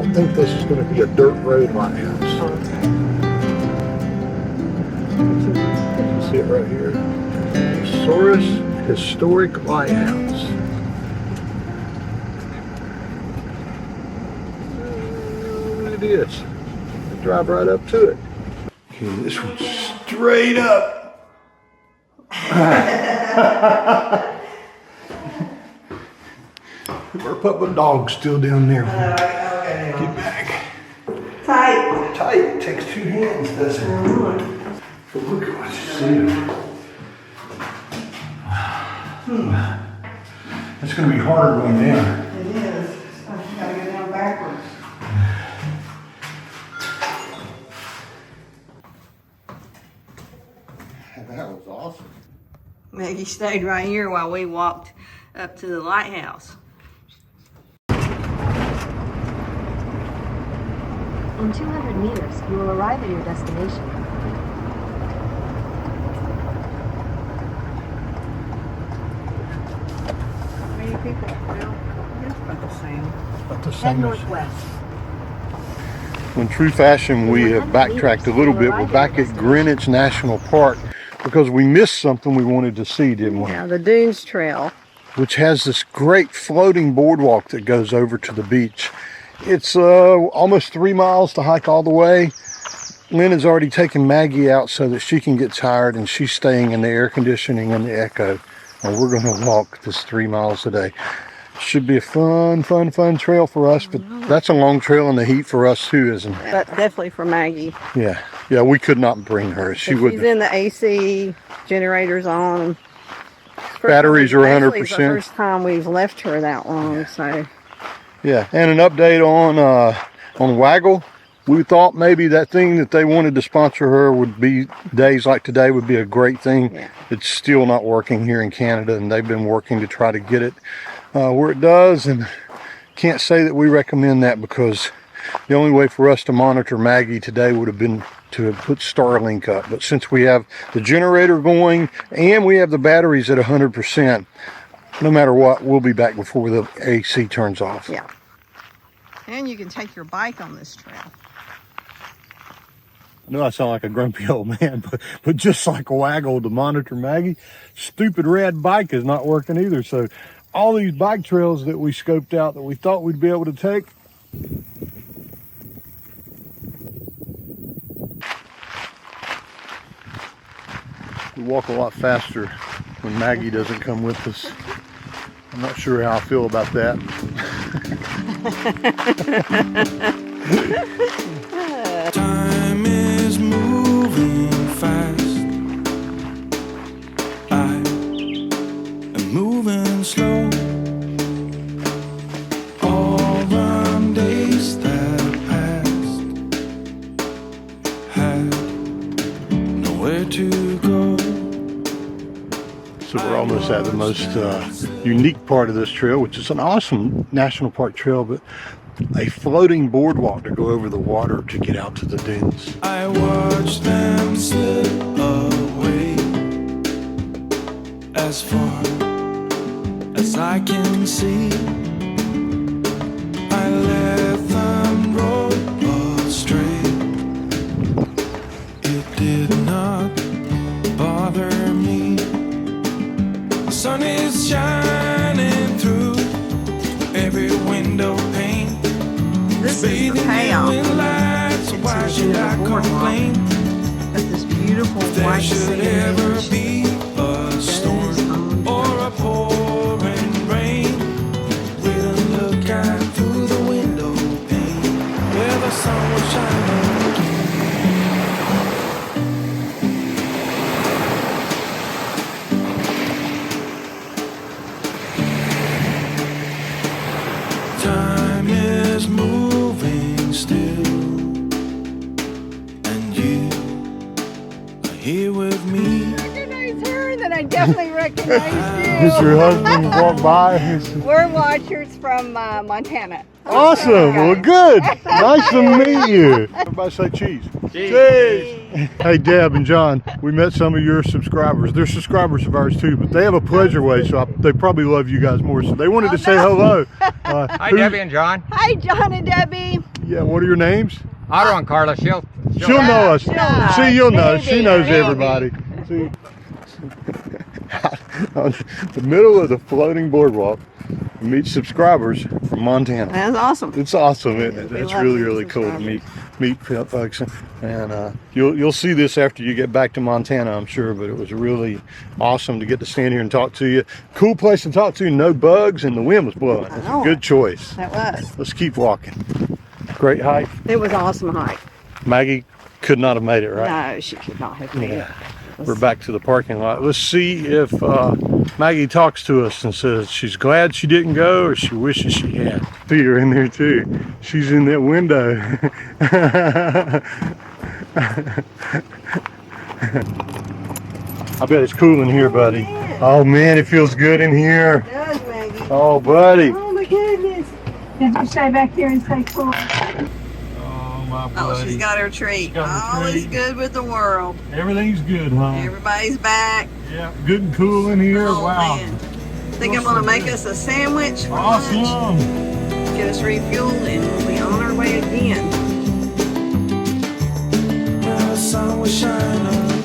don't think this is going to be a dirt road lighthouse. You see it right here. Souris Historic Lighthouse. It is. Drive right up to it. Okay, this one's straight up. Our puppy dog's still down there. Okay. Get back. Tight. Tight. It takes two hands, doesn't it? But look at what you see. It's going to be harder going down. It is. So you gotta go down backwards. That was awesome. Maggie stayed right here while we walked up to the lighthouse. In 200 meters, you will arrive at your destination. How many people? Well, it's about the same. About the Head same as northwest. in true fashion. We have backtracked a little bit. We're back at Greenwich National Park because we missed something we wanted to see, didn't we? Yeah, the Dunes Trail. Which has this great floating boardwalk that goes over to the beach. It's almost 3 miles to hike all the way. Lynn has already taken Maggie out so that she can get tired, and she's staying in the air conditioning and the echo. And we're going to walk this 3 miles a day. Should be a fun trail for us, but that's a long trail in the heat for us too, isn't it? But definitely for Maggie. Yeah, we could not bring her. She She's wouldn't. in the AC, generators on. Batteries are 100%. It's the first time we've left her that long, so. Yeah, and an update on Waggle. We thought maybe that thing that they wanted to sponsor her would be days like today would be a great thing. Yeah. It's still not working here in Canada, and they've been working to try to get it where it does, and can't say that we recommend that because the only way for us to monitor Maggie today would have been to have put Starlink up. But since we have the generator going and we have the batteries at 100%, no matter what, we'll be back before the AC turns off. Yeah. And you can take your bike on this trail. I know I sound like a grumpy old man, but just like Waggle to monitor Maggie, stupid red bike is not working either. So all these bike trails that we scoped out that we thought we'd be able to take, we walk a lot faster when Maggie doesn't come with us. I'm not sure how I feel about that. Time is moving fast. I am moving slow. All the days that passed had nowhere to go. So we're almost at the most unique part of this trail, which is an awesome national park trail, but a floating boardwalk to go over the water to get out to the dunes. I watch them slip away as far as I can see. I let them roll astray. It did not bother me. The sun is shining through every window pane. This is the payoff. So why should I complain? Got this beautiful There white should ever sand. be a storm or a pouring rain. We don't look out through the window pane where the sun was shining. Time is moving still, and you are here with me. Recognize her, then I definitely recognize you. Does your husband walk by? We're watchers from Montana. Awesome. Well, good. Nice to meet you. Everybody say cheese. Cheese. Hey, Deb and John, we met some of your subscribers. They're subscribers of ours too, but they have a pleasure way, so they probably love you guys more. So they wanted to say hello. Hi, Debbie and John. Hi, John and Debbie. Yeah, what are your names? Otto and Carla, she'll She'll know us. Yeah, See, you'll know. She maybe, knows maybe. everybody. See, on the middle of the floating boardwalk, we meet subscribers from Montana. That's awesome. It's awesome, isn't it? We That's love really, these really cool to subscribers. meet folks. And you'll see this after you get back to Montana, I'm sure. But it was really awesome to get to stand here and talk to you. Cool place to talk to. No bugs, and the wind was blowing. It's a good choice. That was. Let's keep walking. Great hike. It was an awesome hike. Maggie could not have made it, right? No, she could not have made it. We're back to the parking lot. Let's see if Maggie talks to us and says she's glad she didn't go or she wishes she had. See her in there too. She's in that window. I bet it's cool in here, buddy. Oh man, it feels good in here. It does, Maggie. Oh, buddy. Oh my goodness. Did you stay back here and stay cool? Oh, my Oh, buddy. she's got her treat. got her All is treat. good with the world. Everything's good, huh? Everybody's back. Yeah, good and cool in here. Oh, Wow. man. Think I'm gonna make us a sandwich for lunch. Awesome. Get us refueled and we'll be on our way again. Now the sun will shine again.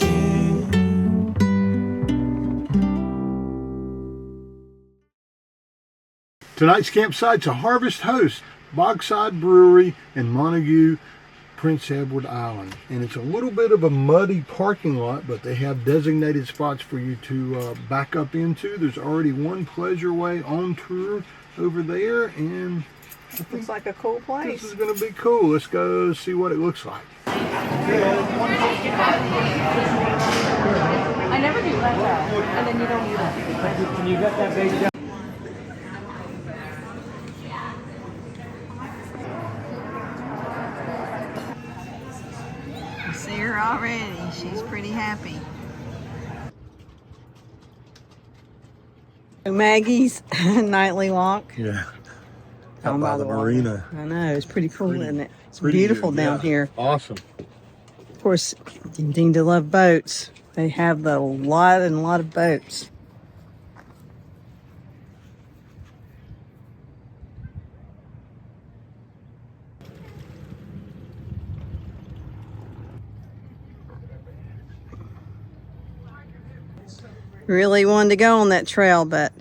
Tonight's campsite's a Harvest Host, Bogside Brewery in Montague, Prince Edward Island. And it's a little bit of a muddy parking lot, but they have designated spots for you to back up into. There's already one Pleasure Way on tour over there, and I think Looks like a cool this place. is going to be cool. Let's go see what it looks like. I never do that. And then you don't do that. I see her already. She's pretty happy. Maggie's nightly walk. Yeah. Down by the marina. I know, it's pretty cool, isn't it? It's Pretty beautiful good, down yeah. here. Awesome. Of course, you need to love boats. They have a lot of boats. Really wanted to go on that trail, but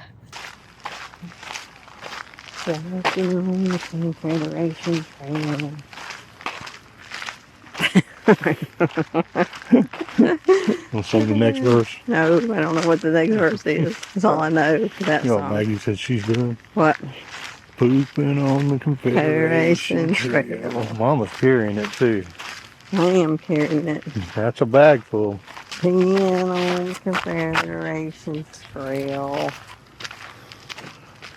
walking on the Confederation Trail. We'll sing the next verse. No, I don't know what the next verse is. That's all I know for that You know what song. Maggie said she's doing? What? Pooping on the Confederation Confederation Trail. Mama's carrying it too. I am carrying it. That's a bag full. Being on the Confederation Trail.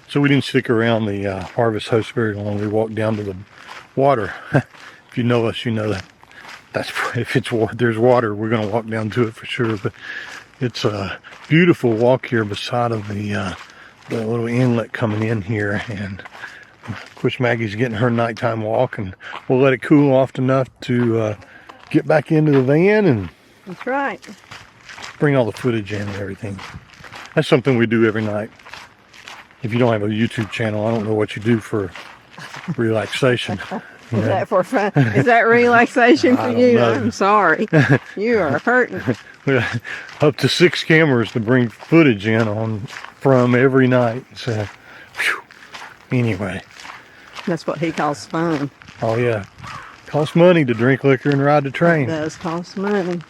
So we didn't stick around the Harvest Host very long. We walked down to the water. If you know us, you know that. That's if there's water, we're going to walk down to it for sure. But it's a beautiful walk here beside of the little inlet coming in here, and of course Maggie's getting her nighttime walk, and we'll let it cool off enough to get back into the van and That's right. bring all the footage in and everything. That's something we do every night. If you don't have a YouTube channel, I don't know what you do for relaxation. You Is know? that for fun? Is that relaxation I for don't you? know. I'm sorry. You are hurting. We got up to 6 cameras to bring footage in from every night. So, whew. Anyway. That's what he calls fun. Oh yeah, costs money to drink liquor and ride the It train. does cost money.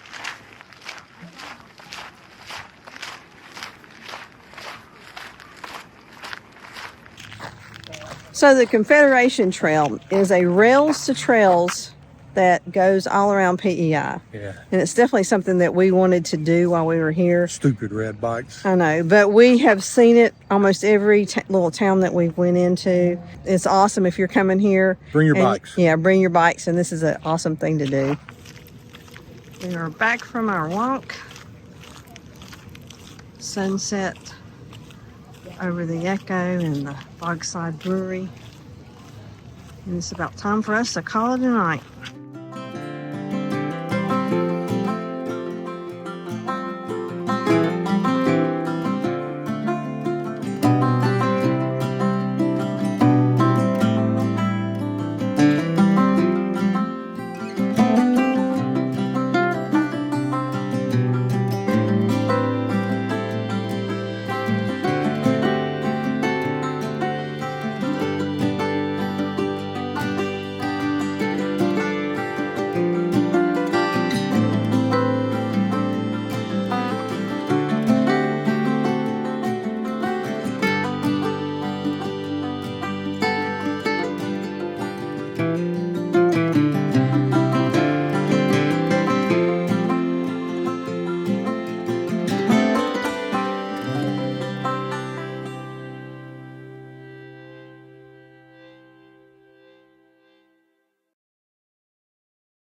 So the Confederation Trail is a rails to trails that goes all around PEI. Yeah, And it's definitely something that we wanted to do while we were here. stupid red bikes. I know, but we have seen it almost every little town that we've went into. It's awesome if you're coming here. Bring your And- bikes. Yeah, bring your bikes, and this is an awesome thing to do. We are back from our walk. Sunset over the Echo and the Bogside Brewery. And it's about time for us to call it a night.